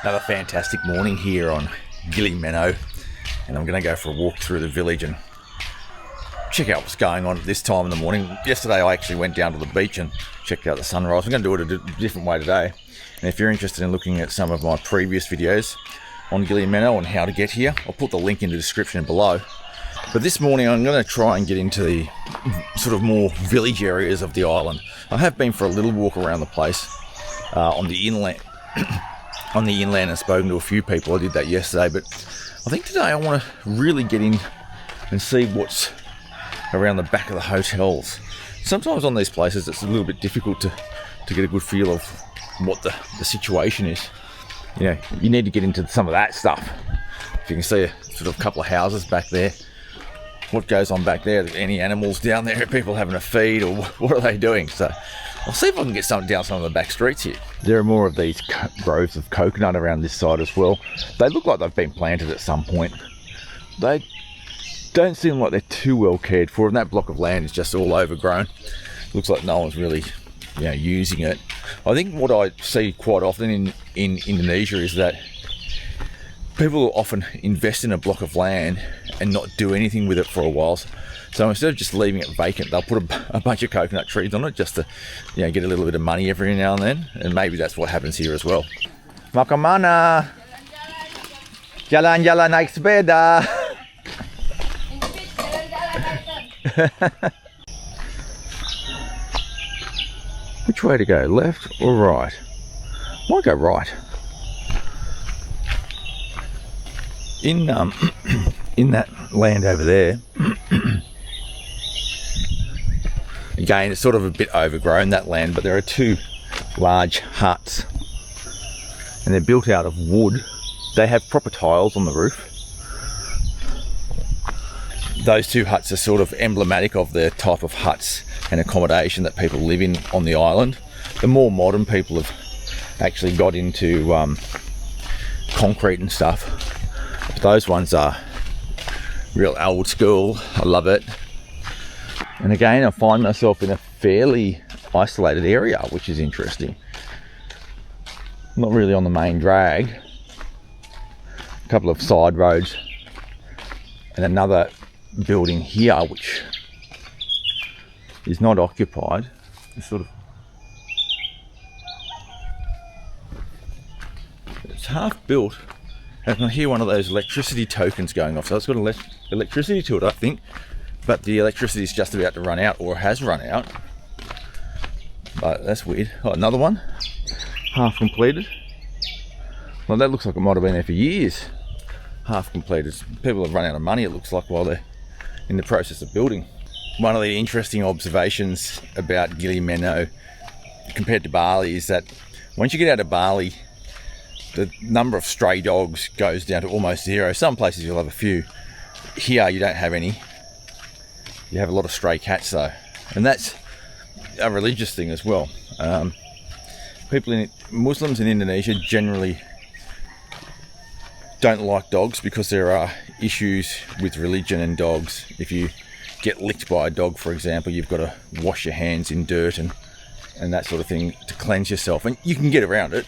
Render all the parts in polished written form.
Another fantastic morning here on Gili Meno, and I'm going to go for a walk through the village and check out what's going on at this time in the morning. Yesterday I actually went down to the beach and checked out the sunrise. I'm going to do it a different way today, and if you're interested in looking at some of my previous videos on Gili Meno on how to get here, I'll put the link in the description below. But this morning I'm going to try and get into the sort of more village areas of the island. I have been for a little walk around the place on the inland and spoken to a few people. I did that yesterday, but I think today I want to really get in and see what's around the back of the hotels. Sometimes on these places it's a little bit difficult to get a good feel of what the situation is. You know, you need to get into some of that stuff. If you can see a sort of couple of houses back there, what goes on back there? Any animals down there? Are people having a feed, or what are they doing? So I'll see if I can get something down some of the back streets here. There are more of these groves of coconut around this side as well. They look like they've been planted at some point. They don't seem like they're too well cared for, and that block of land is just all overgrown. Looks like no one's really, using it. I think what I see quite often in Indonesia is that people will often invest in a block of land and not do anything with it for a while. So instead of just leaving it vacant, they'll put a bunch of coconut trees on it just to, get a little bit of money every now and then. And maybe that's what happens here as well. Mau ke mana? Jalan-jalan naik sepeda. Which way to go, left or right? Might go right. In that land over there, again, it's sort of a bit overgrown, that land, but there are two large huts, and they're built out of wood. They have proper tiles on the roof. Those two huts are sort of emblematic of the type of huts and accommodation that people live in on the island. The more modern people have actually got into concrete and stuff. But those ones are real old school. I love it. And again, I find myself in a fairly isolated area, which is interesting. Not really on the main drag. A couple of side roads and another building here which is not occupied. It's it's half built. I can hear one of those electricity tokens going off, so it's got electricity to it, I think, but the electricity is just about to run out, or has run out. But that's weird. Oh, another one, half completed. Well, that looks like it might have been there for years. Half completed. People have run out of money, it looks like, while they're in the process of building. One of the interesting observations about Gili Meno compared to Bali is that once you get out of Bali, the number of stray dogs goes down to almost zero. Some places you'll have a few. Here you don't have any. You have a lot of stray cats though, and that's a religious thing as well. Muslims in Indonesia generally don't like dogs because there are issues with religion and dogs. If you get licked by a dog, for example, you've got to wash your hands in dirt and that sort of thing to cleanse yourself, and you can get around it.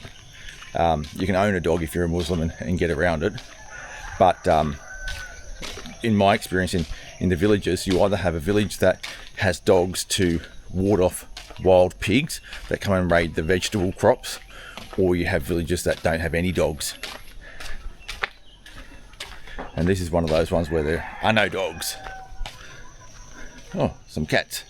You can own a dog if you're a Muslim and get around it, but in my experience in the villages, you either have a village that has dogs to ward off wild pigs that come and raid the vegetable crops, or you have villages that don't have any dogs. And this is one of those ones where there are no dogs. Oh, some cats.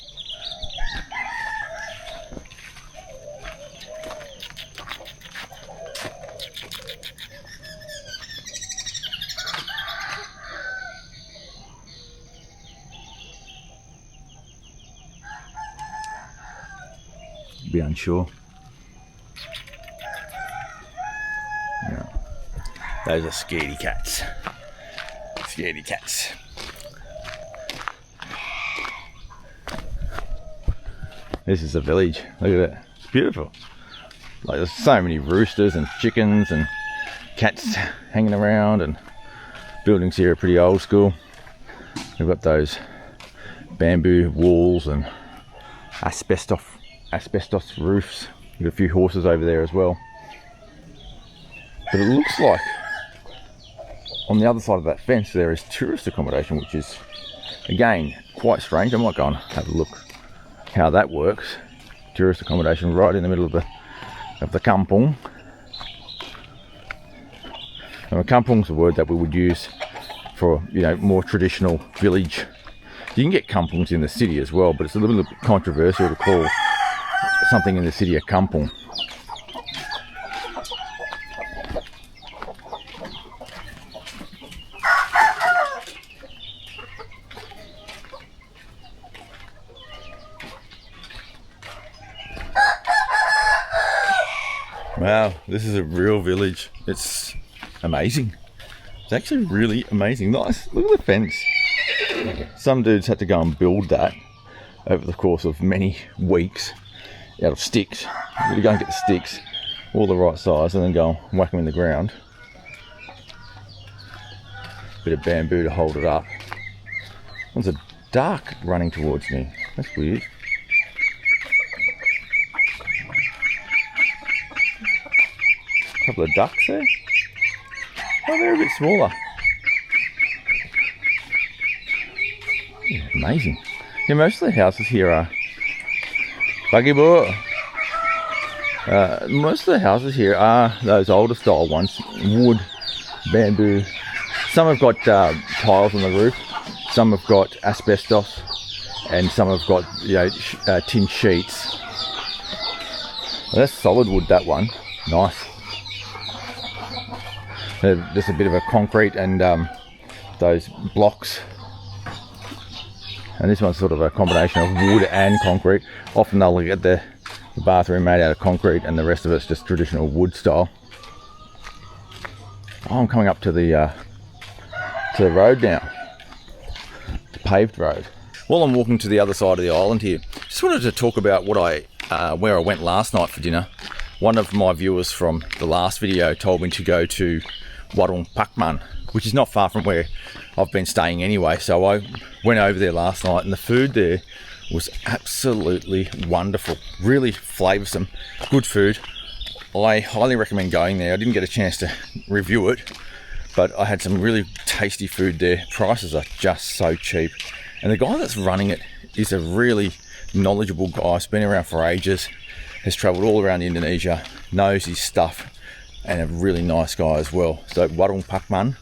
Be unsure. Yeah. Those are scaredy cats. Scaredy cats. This is a village. Look at it. It's beautiful. Like, there's so many roosters and chickens and cats hanging around, and buildings here are pretty old school. We've got those bamboo walls and asbestos roofs. We've got a few horses over there as well. But it looks like on the other side of that fence there is tourist accommodation, which is, again, quite strange. I might go and have a look how that works. Tourist accommodation right in the middle of the kampung. And a kampung's a word that we would use for, you know, more traditional village. You can get kampungs in the city as well, but it's a little bit controversial to call something in the city a kampung. Wow, this is a real village. It's amazing. It's actually really amazing. Nice. Look at the fence. Some dudes had to go and build that over the course of many weeks out of sticks. You go and get the sticks all the right size and then go and whack them in the ground. Bit of bamboo to hold it up. There's a duck running towards me. That's weird. Couple of ducks there. Oh, they're a bit smaller. Yeah, amazing. Yeah, most of the houses here are buggy boy. Most of the houses here are those older style ones, wood, bamboo. Some have got tiles on the roof. Some have got asbestos, and some have got, you know, tin sheets. Well, that's solid wood. That one, nice. There's a bit of a concrete and those blocks, and this one's sort of a combination of wood and concrete. Often they'll get the bathroom made out of concrete and the rest of it's just traditional wood style. Oh, I'm coming up to the road now, the paved road. While I'm walking to the other side of the island here, just wanted to talk about what where I went last night for dinner. One of my viewers from the last video told me to go to Warung Pakman, which is not far from where I've been staying anyway. So I went over there last night and the food there was absolutely wonderful. Really flavoursome, good food. I highly recommend going there. I didn't get a chance to review it, but I had some really tasty food there. Prices are just so cheap. And the guy that's running it is a really knowledgeable guy. He's been around for ages, has travelled all around Indonesia, knows his stuff, and a really nice guy as well. So Warung Pakman,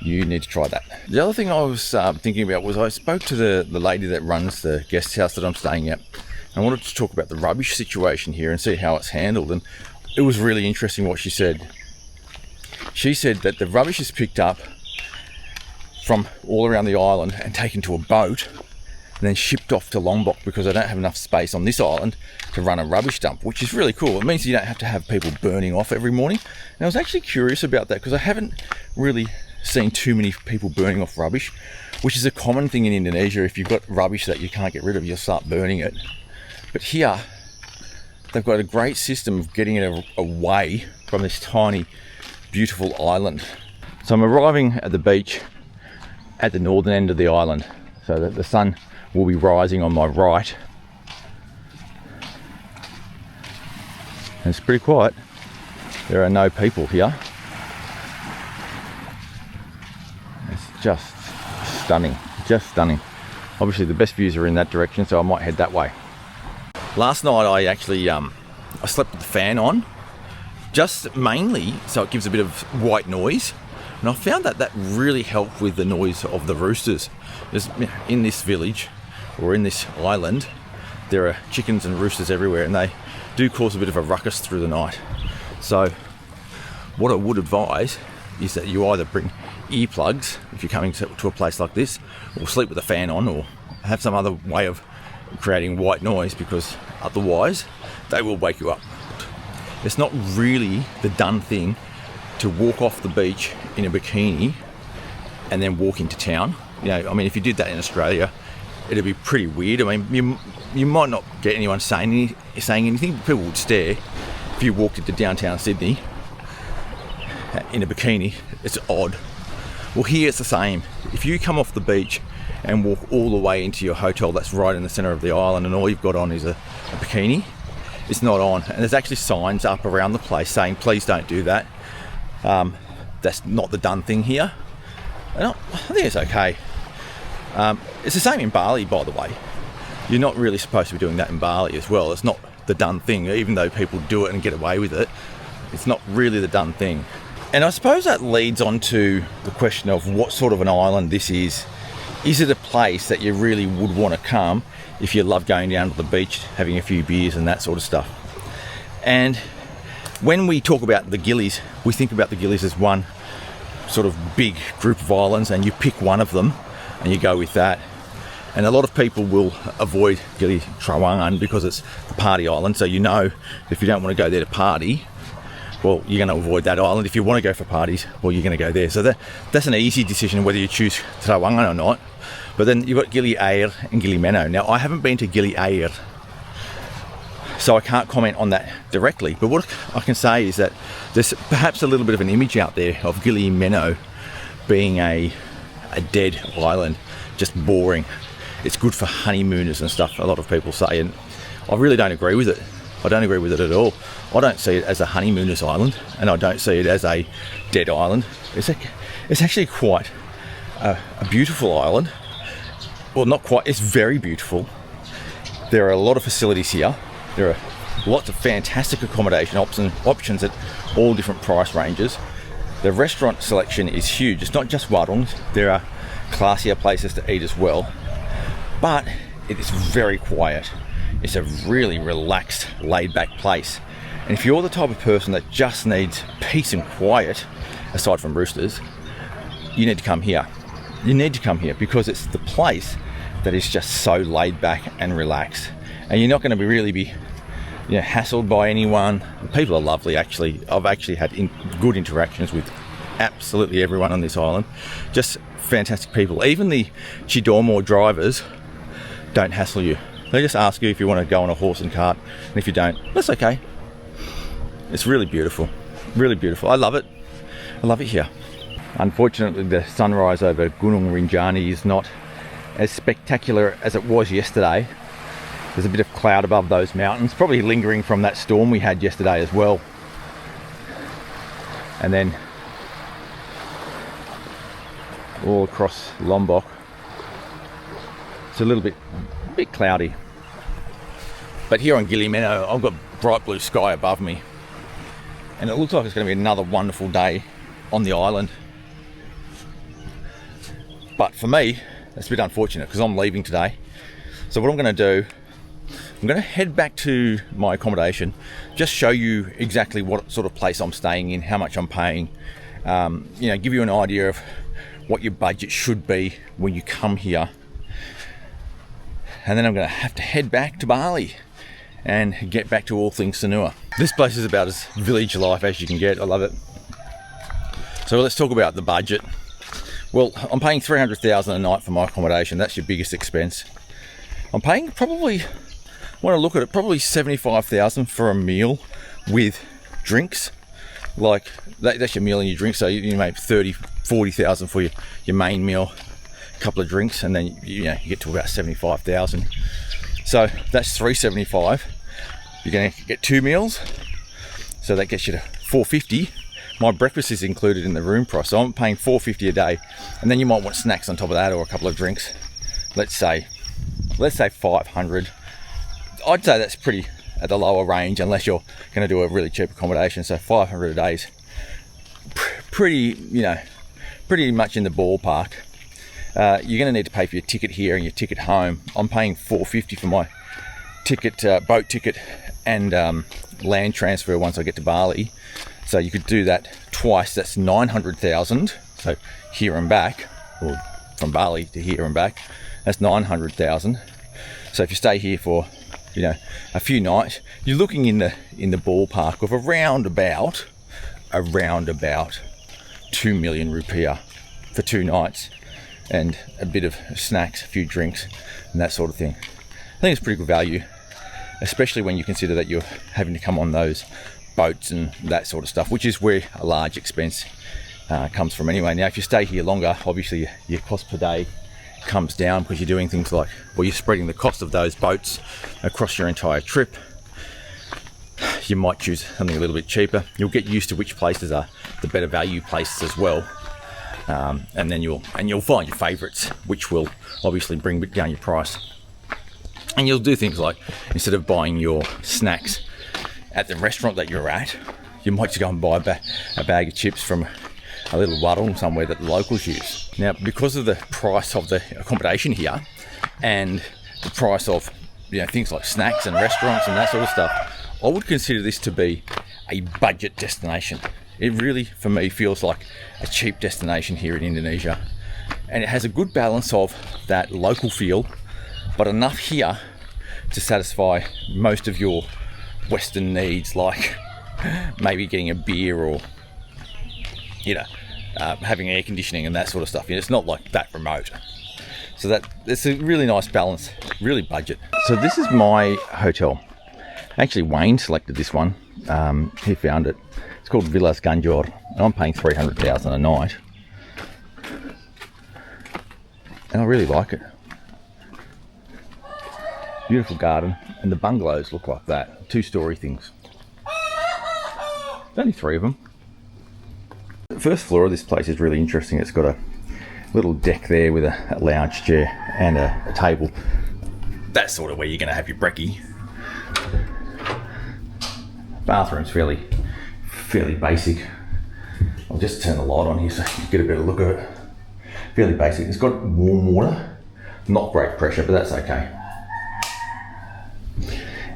you need to try that. The other thing I was thinking about was I spoke to the lady that runs the guest house that I'm staying at. I wanted to talk about the rubbish situation here and see how it's handled, and it was really interesting what she said. She said that the rubbish is picked up from all around the island and taken to a boat and then shipped off to Lombok because they don't have enough space on this island to run a rubbish dump, which is really cool. It means you don't have to have people burning off every morning. And I was actually curious about that because I haven't really seen too many people burning off rubbish, which is a common thing in Indonesia. If you've got rubbish that you can't get rid of, you'll start burning it. But here, they've got a great system of getting it away from this tiny, beautiful island. So I'm arriving at the beach at the northern end of the island, so that the sun will be rising on my right. And it's pretty quiet. There are no people here. It's just stunning, just stunning. Obviously the best views are in that direction, so I might head that way. Last night I actually I slept with the fan on, just mainly so it gives a bit of white noise. And I found that really helped with the noise of the roosters. There's, in this village, or in this island, there are chickens and roosters everywhere, and they do cause a bit of a ruckus through the night. So what I would advise is that you either bring earplugs if you're coming to a place like this, or sleep with a fan on, or have some other way of creating white noise, because otherwise they will wake you up. It's not really the done thing to walk off the beach in a bikini and then walk into town. You know, I mean, if you did that in Australia, it'd be pretty weird. I mean, you might not get anyone saying anything, but people would stare. If you walked into downtown Sydney in a bikini, it's odd. Well, here it's the same. If you come off the beach and walk all the way into your hotel that's right in the centre of the island, and all you've got on is a bikini, it's not on. And there's actually signs up around the place saying, please don't do that. That's not the done thing here. And I think it's okay. It's the same in Bali, by the way. You're not really supposed to be doing that in Bali as well. It's not the done thing, even though people do it and get away with it. It's not really the done thing. And I suppose that leads on to the question of what sort of an island this is. Is it a place that you really would want to come if you love going down to the beach, having a few beers and that sort of stuff? And when we talk about the Gilis, we think about the Gilis as one sort of big group of islands, and you pick one of them and you go with that. And a lot of people will avoid Gili Trawangan because it's the party island. So you know, if you don't want to go there to party, well, you're going to avoid that island. If you want to go for parties, well, you're going to go there. So that's an easy decision whether you choose Trawangan or not. But then you've got Gili Air and Gili Meno. Now, I haven't been to Gili Air, so I can't comment on that directly. But what I can say is that there's perhaps a little bit of an image out there of Gili Meno being a dead island, just boring. It's good for honeymooners and stuff, a lot of people say, and I really don't agree with it. I don't agree with it at all. I don't see it as a honeymooners island, and I don't see it as a dead island. It's actually quite a beautiful island. Well, not quite, it's very beautiful. There are a lot of facilities here. There are lots of fantastic accommodation options at all different price ranges. The restaurant selection is huge. It's not just warungs. There are classier places to eat as well. But it is very quiet. It's a really relaxed, laid-back place. And if you're the type of person that just needs peace and quiet, aside from roosters, you need to come here. You need to come here because it's the place that is just so laid back and relaxed. And you're not going to really be hassled by anyone. People are lovely, actually. I've actually had good interactions with absolutely everyone on this island. Just fantastic people. Even the Chidomor drivers don't hassle you. They just ask you if you want to go on a horse and cart, and if you don't, that's okay. It's really beautiful, really beautiful. I love it. I love it here. Unfortunately, the sunrise over Gunung Rinjani is not as spectacular as it was yesterday. There's a bit of cloud above those mountains, probably lingering from that storm we had yesterday as well. And then all across Lombok, it's a little bit cloudy. But here on Gili Meno, I've got bright blue sky above me. And it looks like it's going to be another wonderful day on the island. But for me, it's a bit unfortunate because I'm leaving today. So what I'm going to do, I'm going to head back to my accommodation, just show you exactly what sort of place I'm staying in, how much I'm paying, give you an idea of what your budget should be when you come here. And then I'm going to have to head back to Bali and get back to all things Sanua. This place is about as village life as you can get. I love it. So let's talk about the budget. Well, I'm paying $300,000 a night for my accommodation. That's your biggest expense. I'm paying probably, when I look at it, probably $75,000 for a meal with drinks. Like that's your meal and your drinks. So you make $30,000-$40,000 for your main meal, a couple of drinks, and then you get to about $75,000. So that's $375,000. You're going to get 2 meals, so that gets you to $450,000. My breakfast is included in the room price, so I'm paying $450,000 a day, and then you might want snacks on top of that or a couple of drinks. Let's say $500,000. I'd say that's pretty at the lower range, unless you're going to do a really cheap accommodation. So $500 a day is pretty much in the ballpark. You're going to need to pay for your ticket here and your ticket home. I'm paying $450 for my ticket, boat ticket, and land transfer once I get to Bali. So you could do that twice. That's $900,000. So here and back, or from Bali to here and back, that's $900,000. So if you stay here for a few nights, you're looking in the ballpark of around about 2 million rupiah for 2 nights, and a bit of snacks, a few drinks, and that sort of thing. I think it's pretty good value, especially when you consider that you're having to come on those boats and that sort of stuff, which is where a large expense comes from anyway. Now, if you stay here longer, obviously your cost per day comes down because you're doing things like, you're spreading the cost of those boats across your entire trip. you might choose something a little bit cheaper. You'll get used to which places are the better value places as well. And then you'll find your favourites, which will obviously bring down your price. And you'll do things like, instead of buying your snacks at the restaurant that you're at, you might just go and buy a bag of chips from a little warung somewhere that the locals use. Now, because of the price of the accommodation here and the price of things like snacks and restaurants and that sort of stuff, I would consider this to be a budget destination. It really, for me, feels like a cheap destination here in Indonesia. And it has a good balance of that local feel, but enough here to satisfy most of your Western needs, like maybe getting a beer or, having air conditioning and that sort of stuff. It's not like that remote. So it's a really nice balance, really budget. So this is my hotel. Actually, Wayne selected this one. He found it. It's called Villas Ganjor, and I'm paying 300,000 a night. And I really like it. Beautiful garden, and the bungalows look like that, 2-story things. Only 3 of them. The first floor of this place is really interesting. It's got a little deck there with a lounge chair and a table. That's sort of where you're going to have your brekkie. Bathroom's fairly basic. I'll just turn the light on here so you can get a better look at it. Fairly basic. It's got warm water, not great pressure, but that's okay.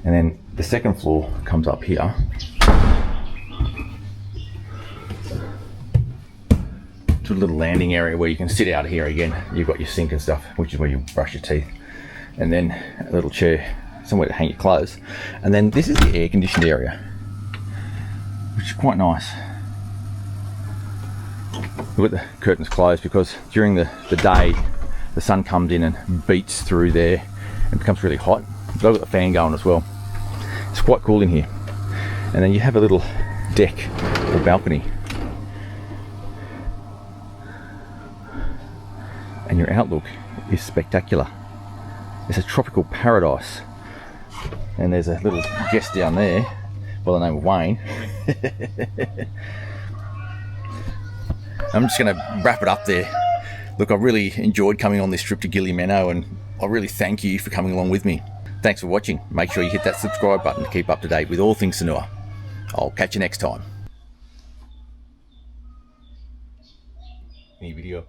And then the second floor comes up here. To a little landing area where you can sit out here again. You've got your sink and stuff, which is where you brush your teeth. And then a little chair, somewhere to hang your clothes. And then this is the air conditioned area, which is quite nice. We've got the curtains closed because during the day the sun comes in and beats through there and becomes really hot. But I've got the fan going as well. It's quite cool in here. And then you have a little deck or balcony. And your outlook is spectacular. It's a tropical paradise. And there's a little guest down there by the name of Wayne. I'm just going to wrap it up there. Look, I really enjoyed coming on this trip to Gili Meno, and I really thank you for coming along with me. Thanks for watching. Make sure you hit that subscribe button to keep up to date with all things Sanua. I'll catch you next time. Any video?